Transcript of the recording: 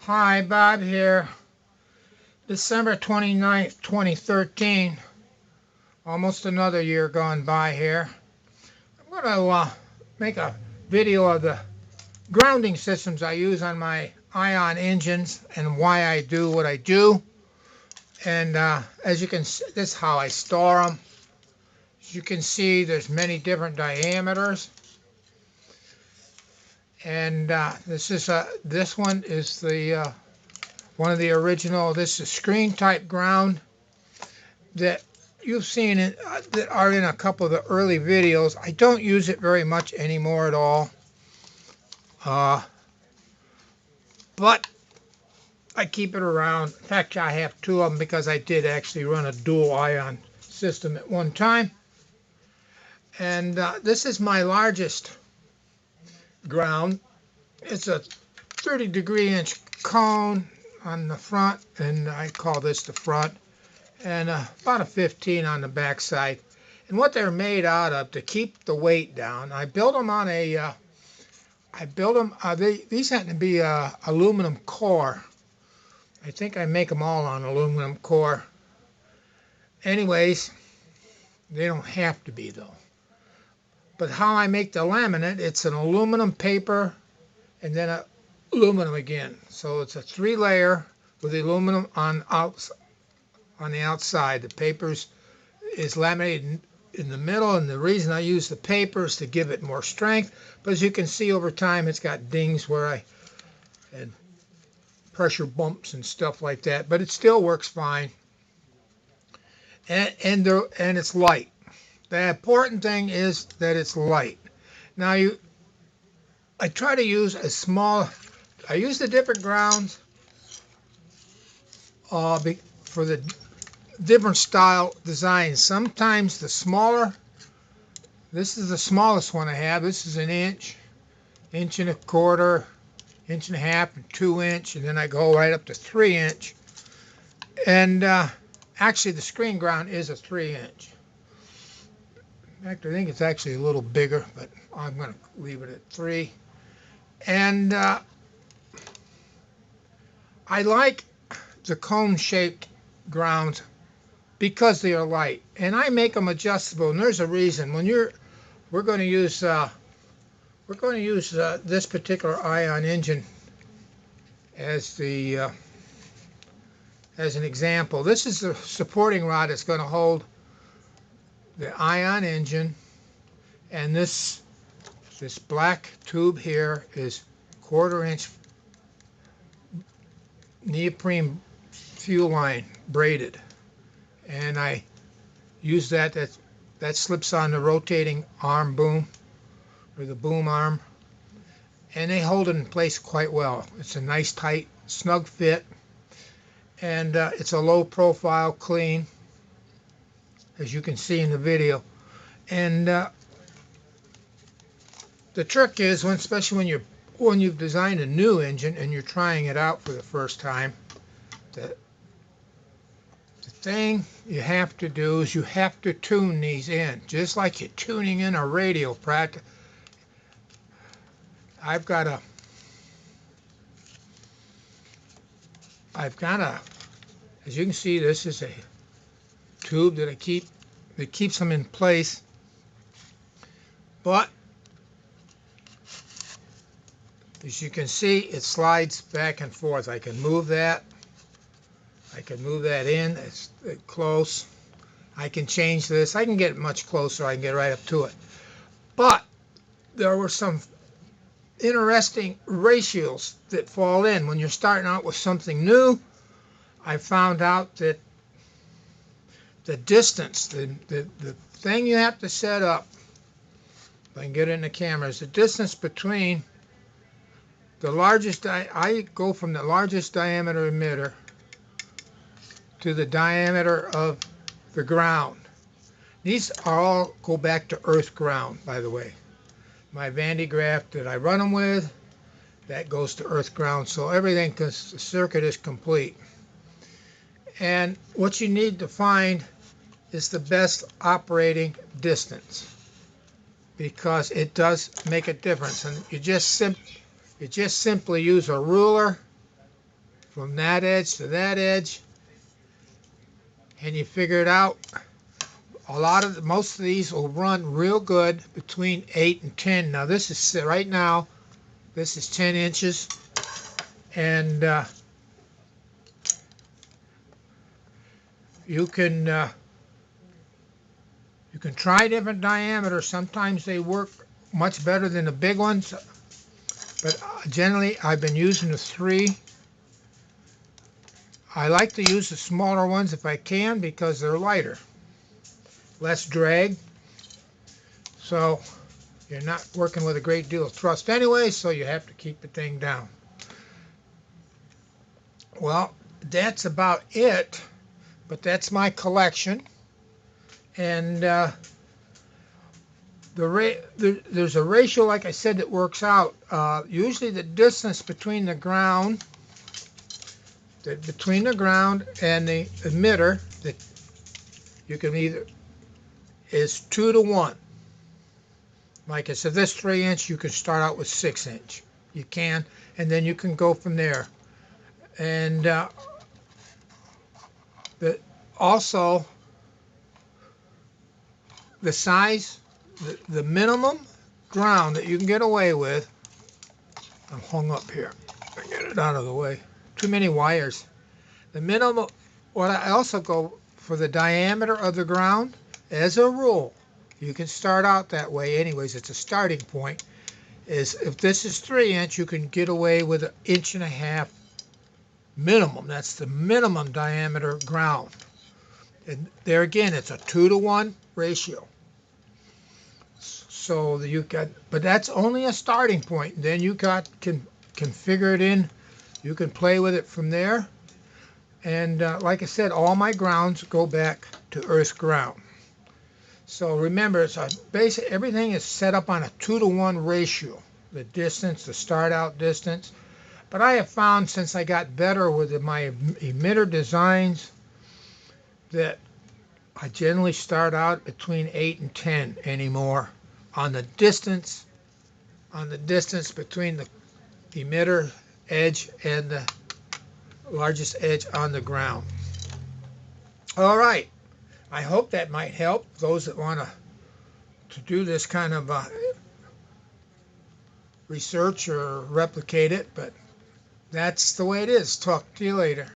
Hi, Bob here. December 29th, 2013. Almost another year gone by here. I'm going to make a video of the grounding systems I use on my ion engines and why I do what I do. And as you can see, this is how I store them. As you can see, there's many different diameters. And this one is the one of the original. This is screen type ground that you've seen it, that are in a couple of the early videos. I don't use it very much anymore at all, but I keep it around. In fact, I have two of them because I did actually run a dual ion system at one time. And this is my largest ground. It's a 30-degree-inch cone on the front, and I call this the front, and about a 15 on the back side. And what they're made out of to keep the weight down, I built them on a, these happen to be a aluminum core. I think I make them all on aluminum core. Anyways, they don't have to be though. But how I make the laminate, it's an aluminum paper and then aluminum again. So it's a 3-layer with the aluminum on the outside. The paper is laminated in the middle, and the reason I use the paper is to give it more strength. But as you can see over time, it's got dings and pressure bumps and stuff like that. But it still works fine, and it's light. The important thing is that it's light. Now I try to use I use the different grounds for the different style designs. Sometimes this is the smallest one I have. This is an inch and a quarter, inch and a half, and 2-inch, and then I go right up to 3-inch. And actually the screen ground is a 3-inch. In fact, I think it's actually a little bigger, but I'm going to leave it at 3. And I like the cone-shaped grounds because they are light, and I make them adjustable. And there's a reason. We're going to use this particular ion engine as an example. This is the supporting rod that's going to hold the ion engine, and this black tube here is 1/4-inch neoprene fuel line braided, and I use that slips on the rotating arm boom, or the boom arm, and they hold it in place quite well. It's a nice tight snug fit, and it's a low profile clean, as you can see in the video. And the trick is, especially when you've designed a new engine and you're trying it out for the first time, the thing you have to do is you have to tune these in, just like you're tuning in a radio practice. I've got a, as you can see, this is a tube that keeps them in place, but as you can see, it slides back and forth. I can move that. I can move that in. It's close. I can change this. I can get it much closer. I can get right up to it. But there were some interesting ratios that fall in when you're starting out with something new. I found out that the distance, the thing you have to set up, if I can get it in the camera, is the distance between the largest, I go from the largest diameter emitter to the diameter of the ground. These all go back to earth ground, by the way. My Van de Graaff that I run them with, that goes to earth ground. So everything, because the circuit is complete. And what you need to find is the best operating distance, because it does make a difference. And you just simply use a ruler from that edge to that edge, and you figure it out. Most of these will run real good between 8 and 10. Now this is right now, this is 10 inches, and you can try different diameters. Sometimes they work much better than the big ones, but generally I've been using the 3. I like to use the smaller ones if I can because they're lighter, less drag, so you're not working with a great deal of thrust anyway, so you have to keep the thing down. Well, that's about it, but that's my collection, and there's a ratio, like I said, that works out. Usually the distance between the ground and the emitter that you can either is 2 to 1. Like I said, this 3-inch, you can start out with 6-inch. You can, and then you can go from there. And also the size, the minimum ground that you can get away with. I'm hung up here. I get it out of the way. Too many wires. The minimum. What I also go for the diameter of the ground. As a rule, you can start out that way. Anyways, it's a starting point. Is if this is 3-inch, you can get away with 1.5 inches minimum. That's the minimum diameter ground. And there again, it's a 2 to 1 ratio. So you got, but that's only a starting point. Then you can figure it in. You can play with it from there. And like I said, all my grounds go back to earth ground. So remember, it's everything is set up on a 2 to 1 ratio. The distance, the start out distance. But I have found, since I got better with my emitter designs, that I generally start out between 8 and 10 anymore on the distance between the emitter edge and the largest edge on the ground. All right. I hope that might help those that want to do this kind of research or replicate it, but that's the way it is. Talk to you later.